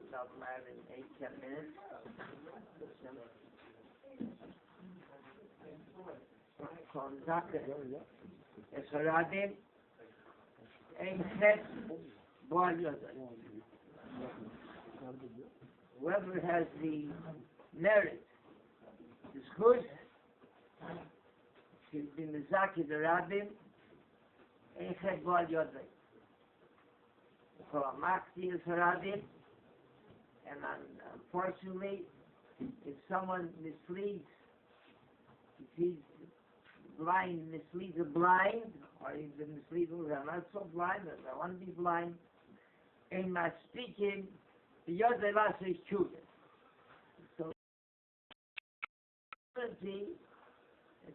About 10 minutes. From Zaka, it's a Rabbi, and said, whoever has the merit is good, he's been Zaki the Rabbi, and said, Boal Yodai. So a Makti is a Rabbi, and unfortunately, if someone misleads, if he's blind, misleads a blind, or he's been misleading, I'm not so blind, I want to be blind, and my speaking, the Yodai Lasa is children. So,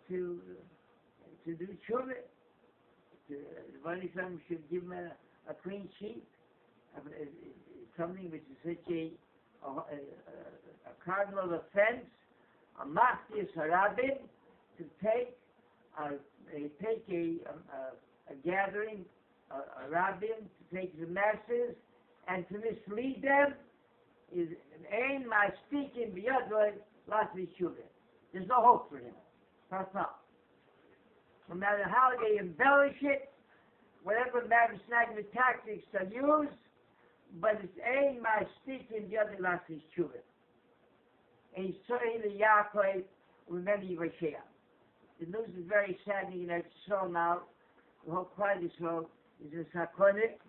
to do children, the body should give him a clean sheet, something which is such a cardinal offense, a Machtis Harabin, to take a gathering, a rabbin, to take the masses and to mislead them is ain my speaking biyadoi last children. There's no hope for him. That's not. No matter how they embellish it, whatever mathematical tactics are used, but it's ain my speaking biyadoi last children. And he's saying the Yaakov remember Yivashia. The news is very saddening in Israel now. The whole Klal Yisrael is in Sakonik.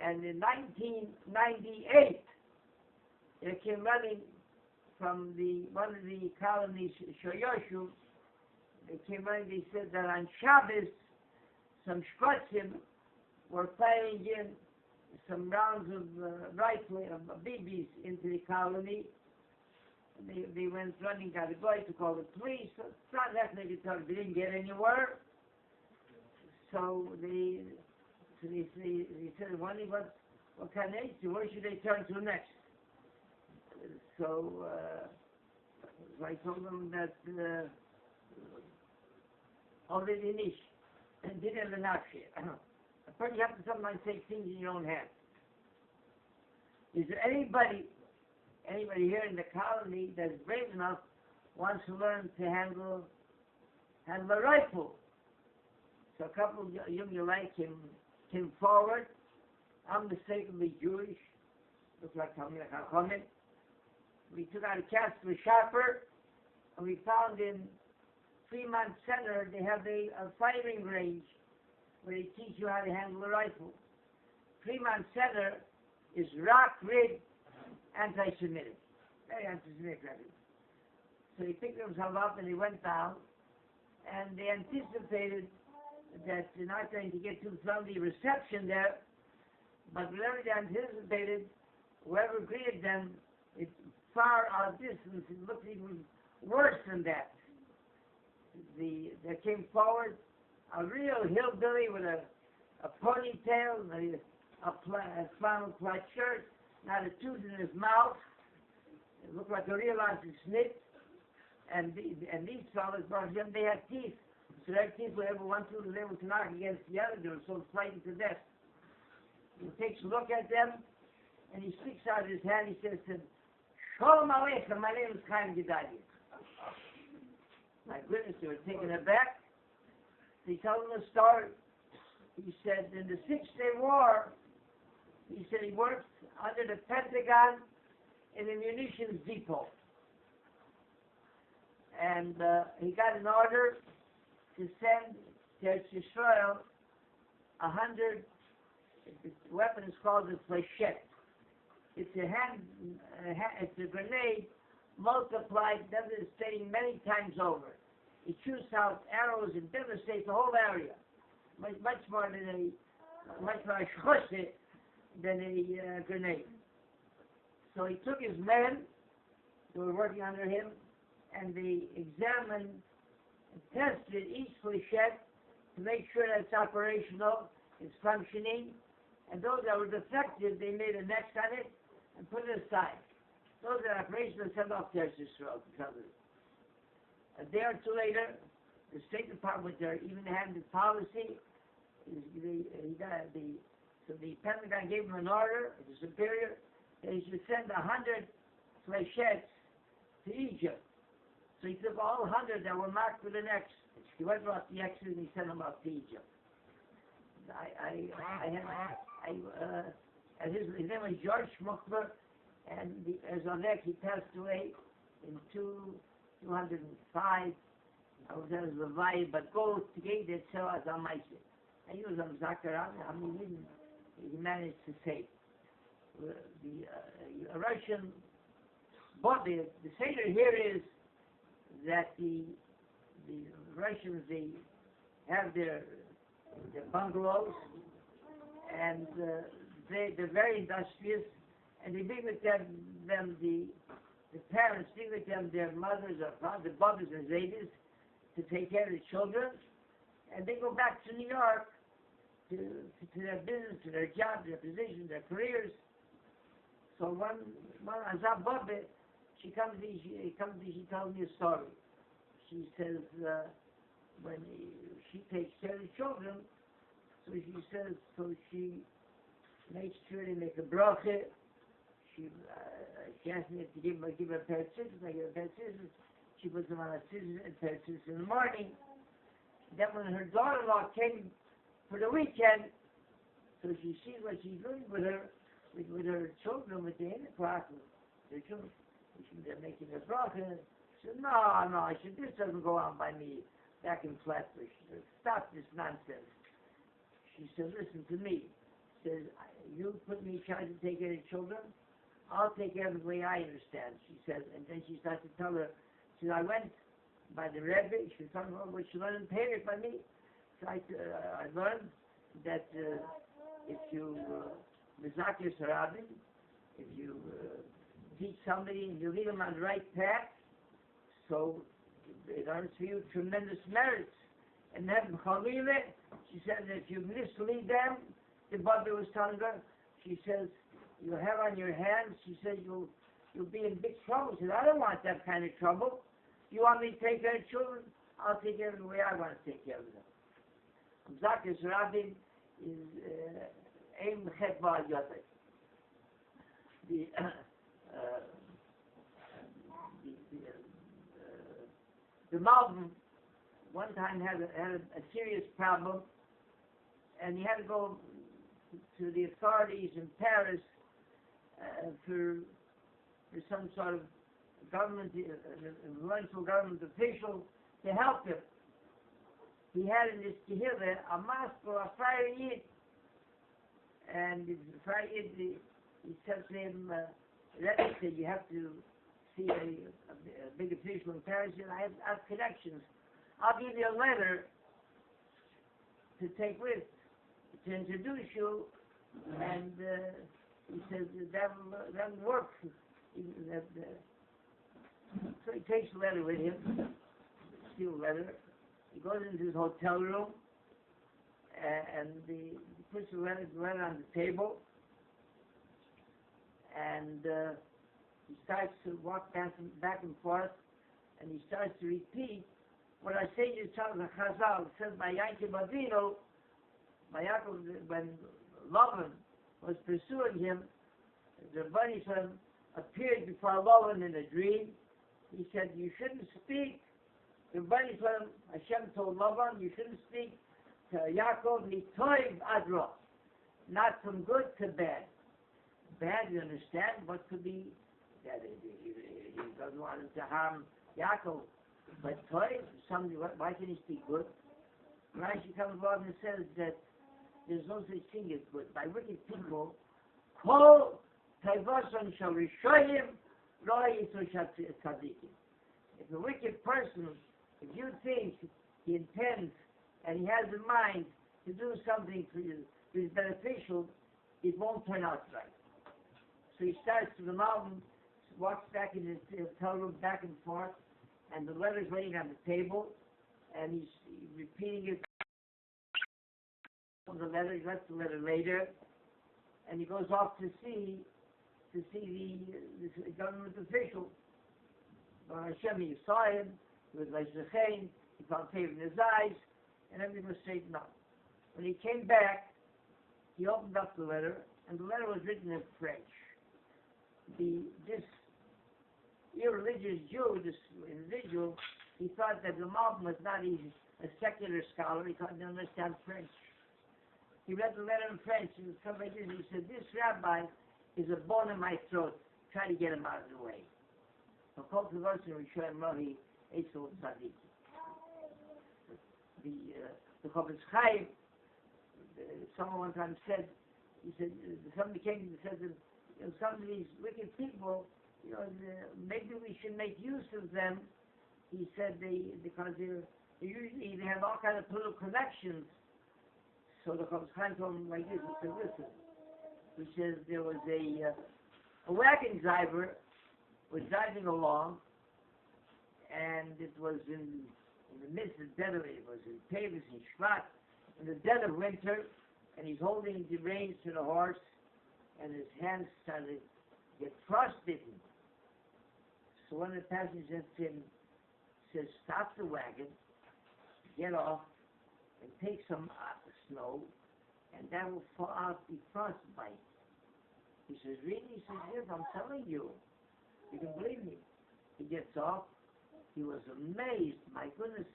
And in 1998, they came running from one of the colonies, Shoyoshu. They came running, they said that on Shabbos, some Shkotzim were firing in some rounds of rifle, of BBs into the colony. They went running, got a guy to call the police. So it's not that they didn't get anywhere. So they said, what kind of age? Where should they turn to next? So I told them that already niche and didn't have enough shit. But you have to sometimes take things in your own hands. Is there anybody here in the colony that's brave enough wants to learn to handle a rifle? So a couple of young Yolai came forward. I'm mistakenly Jewish. Looks like Talmid Chachamim. We took out a cast of a sharper, and we found in Fremont Center they have a firing range where they teach you how to handle a rifle. Fremont Center is rock-rigged anti-Semitic. Very anti-Semitic, Rabbi. So he picked himself up and he went down, and they anticipated that they're not going to get too friendly reception there, but whatever they anticipated, whoever greeted them, it far outdistanced, it looked even worse than that. They came forward, a real hillbilly with a ponytail, a flannel plaid shirt, not a tooth in his mouth. It looked like a real anti-snitch. And these fellas, they had teeth. So their teeth, whatever one tooth was able to knock against the other, they were so frightened to death. He takes a look at them, and he sticks out his hand. He says to them, Shalom Aleichem, my name is Chaim Gedali. My goodness, they were taken aback. He told them a story. He said, in the 6-Day War, he said he worked under the Pentagon in a munitions depot. And he got an order to send to Israel 100, the weapon is called a flechette. It's it's a grenade multiplied, devastating many times over. It shoots out arrows and devastates the whole area. Much more a shchose than a grenade. So he took his men who were working under him, and they examined and tested each flechette to make sure that it's operational, it's functioning, and those that were defective, they made a next on it and put it aside. Those that are operational, sent off to Israel to cover it. A day or two later, the State Department there even had the policy. So the Pentagon gave him an order, the superior, that he should send 100 flechettes to Egypt. So he took all 100 that were marked with an X. He went off the X's and he sent them up to Egypt. His name was George Schmuckler, and as on that he passed away in 205. I was at Rabbi, but go to get it so as on my shit. And he was on Zakaran. I mean, he managed to save the Russian. But the Seder here is that the Russians, they have their bungalows, and they're very industrious, and they bring with them the parents bring with them their mothers or fathers, brothers and ladies to take care of the children, and they go back to New York to their business, to their jobs, their positions, their careers. So one Azab Bobbe, she tells me a story. She says when she takes care of the children, so she makes sure they make a bracha. She asked me to give her a pair of scissors. I give her a pair of scissors. She puts them on a pair of scissors in the morning. Then when her daughter-in-law came for the weekend, so she sees what she's doing with her children, with the 8 o'clock, their children. They're making a bracha. She said, no, I said, this doesn't go on by me back in Flatbush. She said, stop this nonsense. She said, listen to me. She says, you put me in charge to take care of the children, I'll take care of the way I understand. She says, and then she starts to tell her, she said, I went by the Rabbi, she was talking about what she learned in Pirkei by me. So I learned that if you Mizakir Rabbi, if you teach somebody and you lead them on the right path, so it earns for you tremendous merits. And then Chalile, she said that if you mislead them, the Baba was telling her, she says, you have on your hands, she said, you'll be in big trouble. She said, I don't want that kind of trouble. You want me to take care of children? I'll take care of them the way I want to take care of them. Zakis Rabbi is Aim Chetba Yotek. The Malvin one time had a serious problem, and he had to go to the authorities in Paris for some sort of government, influential government official to help him. He had in this Kehillah a mosque for a Friar Yid, and the Friar Yid, he said to him, Rabbi said, you have to see a big official in Paris, and I have connections. I'll give you a letter to take with, to introduce you, and he says, that'll work. So he takes the letter with him, steel letter. He goes into his hotel room, and he puts the letter on the table, and he starts to walk back and forth, and he starts to repeat what I say to the Chazal. It says by Yaakov Avinu, when Lavan was pursuing him, the bunny son appeared before Lavan in a dream. He said, you shouldn't speak. The bunny son, Hashem told Lavan, you shouldn't speak to Yaakov, mitoiv adro, not from good to bad. Bad, you understand, what could be that he doesn't want him to harm Yaakov. But toiv, why can he speak good? Rashi comes along and says that there's no such thing as good. By wicked people, kol taivason shall rishoyim, lo yiso tzadikim. If a wicked person, if you think he intends and he has in mind to do something for you that is beneficial, it won't turn out right. So he starts to the mountain, walks back in his hotel room, back and forth, and the letter's laying on the table, and he's repeating it. The letter, he left the letter later, and he goes off to see the government official. Hashem, he saw him, He was like Zechain, he found favor in his eyes, and everything was straightened up. When he came back, he opened up the letter, and the letter was written in French. This irreligious Jew, this individual, he thought that the Malbim was not even a secular scholar, he couldn't understand French. He read the letter in French, and somebody did. He said, "This rabbi is a bone in my throat. Try to get him out of the way." The Chofetz Chaim, someone one time said, he said, somebody came and said that some of these wicked people, maybe we should make use of them. He said because they have all kinds of political connections. So the Chofetz Chaim told him like this. He said, "Listen," he says, there was a wagon driver was driving along, and it was in the midst of dead of it was in Tavis and Shvat, in the dead of winter, and he's holding the reins to the horse, and his hands started to get frostbitten. So one of the passengers to him says, "Stop the wagon, get off, and take some snow, and that will fall out the frostbite." He says, "Really?" He says, "Yes, I'm telling you. You can believe me." He gets off. He was amazed, my goodness,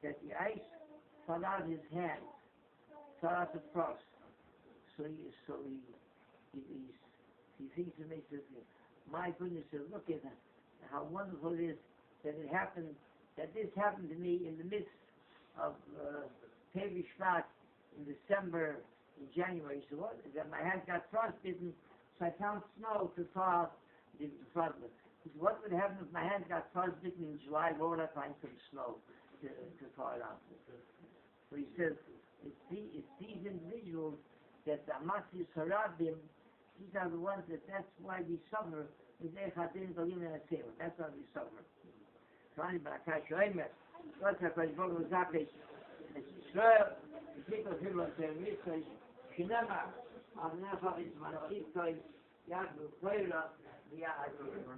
that the ice fell out of his hands, fell out the frost. So he thinks to me, says, "My goodness, look at how wonderful it is that this happened to me in the midst of Tevi Shvat in December, in January." So what? That my hands got frostbitten, so I found snow to thaw the frost. He said, "What would happen if my hands got frostbitten in July? Where would I find some snow to thaw it out?" So he says, it's these individuals that the Amatzis Harabim, these are the ones that's why we suffer. That's why we suffer. Rani Barakash Oimer, what's a question? What was that? Israel, the people of Israel, Shinema, Avnecha, Ismanachitoi, Yadu, Koira, Yadu.